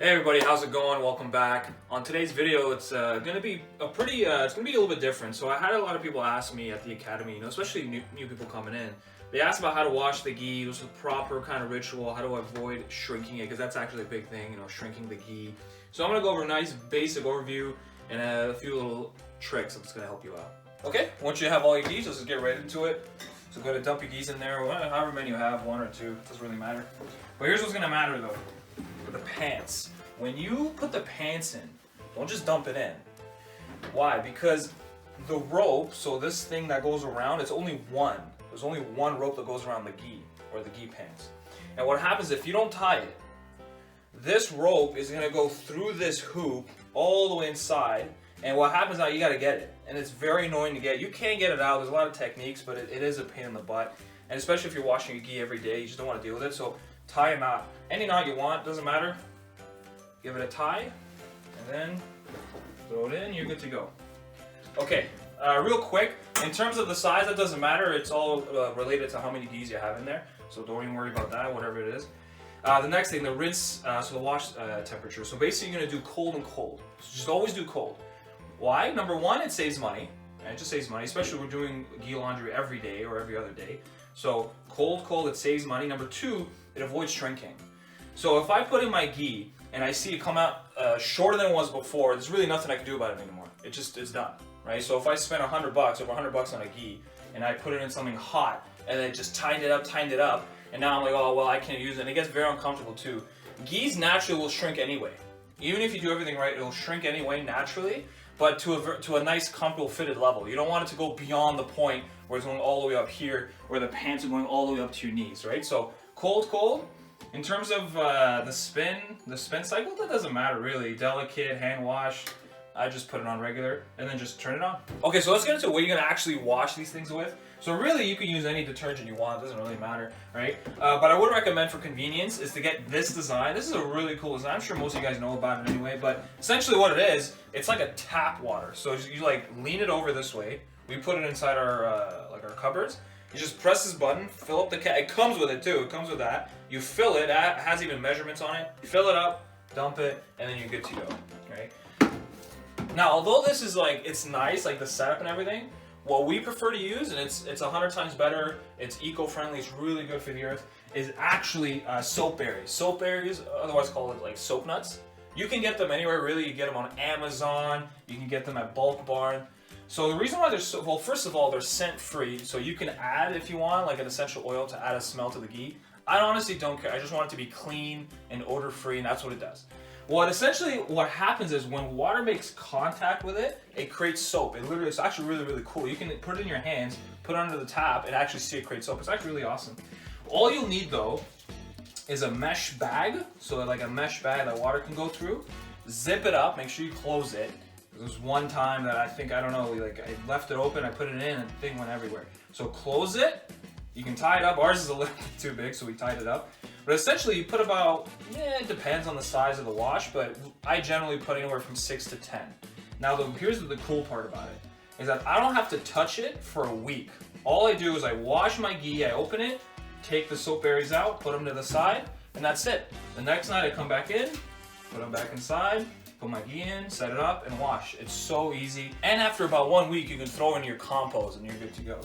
Hey everybody, how's it going? Welcome back. On today's video, it's gonna be a little bit different. So I had a lot of people ask me at the academy, especially new people coming in. They asked about how to wash the gi, what's the proper kind of ritual, how to avoid shrinking it, because that's actually a big thing, shrinking the gi. So I'm gonna go over a nice basic overview and a few little tricks that's gonna help you out. Okay, once you have all your gis, let's just get right into it. So go to dump your gis in there, however many you have, one or two, doesn't really matter. But here's what's gonna matter though. The pants. When you put the pants in, don't just dump it in. Why? Because the rope, so this thing that goes around, it's only one. There's only one rope that goes around the gi, or the gi pants. And what happens if you don't tie it, this rope is gonna go through this hoop all the way inside, and what happens now, you gotta get it. And it's very annoying to get. You can get it out, there's a lot of techniques, but it is a pain in the butt. And especially if you're washing your gi every day, you just don't wanna deal with it. So tie them out. Any knot you want, doesn't matter. Give it a tie, and then throw it in, you're good to go. Okay, real quick, in terms of the size, that doesn't matter. It's all related to how many gis you have in there. So don't even worry about that, whatever it is. The next thing, the rinse, so the wash temperature. So basically you're gonna do cold and cold. So just always do cold. Why? Number one, it saves money. Right? It just saves money, especially when we're doing gi laundry every day or every other day. So cold, it saves money. Number two, it avoids shrinking. So if I put in my gi and I see it come out shorter than it was before, there's really nothing I can do about it anymore. It's done, right? So if I spend $100, over $100 on a gi, and I put it in something hot, and then just tightened it up, and now I'm like, oh, well, I can't use it, and it gets very uncomfortable too. Gis naturally will shrink anyway. Even if you do everything right, it'll shrink anyway naturally, but to a nice, comfortable, fitted level. You don't want it to go beyond the point where it's going all the way up here, where the pants are going all the way up to your knees, right? So cold. In terms of the spin cycle, that doesn't matter really. Delicate, hand wash, I just put it on regular and then just turn it on. Okay, so let's get into what you're gonna actually wash these things with. So really, you can use any detergent you want, it doesn't really matter, right? But I would recommend for convenience is to get this design. This is a really cool design. I'm sure most of you guys know about it anyway, but essentially what it is, it's like a tap water. So you like lean it over this way. We put it inside our like our cupboards. You just press this button, fill up the cap. It comes with it too. It comes with that. You fill it. It has even measurements on it. You fill it up, dump it, and then you're good to go. Right? Now, although this is like it's nice, like the setup and everything, what we prefer to use, and it's 100 times better. It's eco-friendly. It's really good for the earth. Is actually soap berries. Soap berries, otherwise called like soap nuts. You can get them anywhere really. You get them on Amazon. You can get them at Bulk Barn. So the reason why they're so, well, first of all, they're scent free, so you can add, if you want, like an essential oil to add a smell to the gi. I honestly don't care. I just want it to be clean and odor free, and that's what it does. What happens is when water makes contact with it, it creates soap. It's actually really, really cool. You can put it in your hands, put it under the tap, and actually see it create soap. It's actually really awesome. All you'll need though is a mesh bag, so like a mesh bag that water can go through. Zip it up, make sure you close it. There was one time that I left it open, I put it in, and the thing went everywhere. So close it, you can tie it up. Ours is a little bit too big, so we tied it up. But essentially, you put about, it depends on the size of the wash, but I generally put anywhere from 6 to 10. Now, here's the cool part about it, is that I don't have to touch it for a week. All I do is I wash my gi, I open it, take the soap berries out, put them to the side, and that's it. The next night, I come back in, put them back inside, put my gi in, set it up, and wash. It's so easy. And after about 1 week, you can throw in your compost and you're good to go.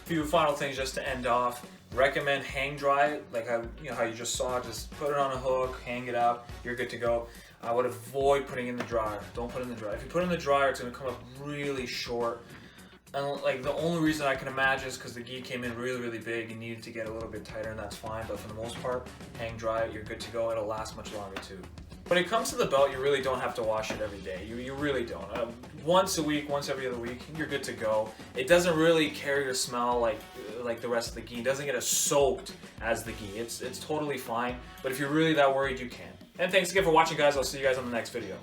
Few final things just to end off. Recommend hang dry, like how you just saw. Just put it on a hook, hang it up, you're good to go. I would avoid putting it in the dryer. Don't put it in the dryer. If you put it in the dryer, it's gonna come up really short. And like the only reason I can imagine is because the gi came in really, really big and needed to get a little bit tighter, and that's fine. But for the most part, hang dry, you're good to go. It'll last much longer too. When it comes to the belt, you really don't have to wash it every day. You really don't. Once a week, once every other week, you're good to go. It doesn't really carry or smell like the rest of the gi. It doesn't get as soaked as the gi. It's totally fine. But if you're really that worried, you can. And thanks again for watching, guys. I'll see you guys on the next video.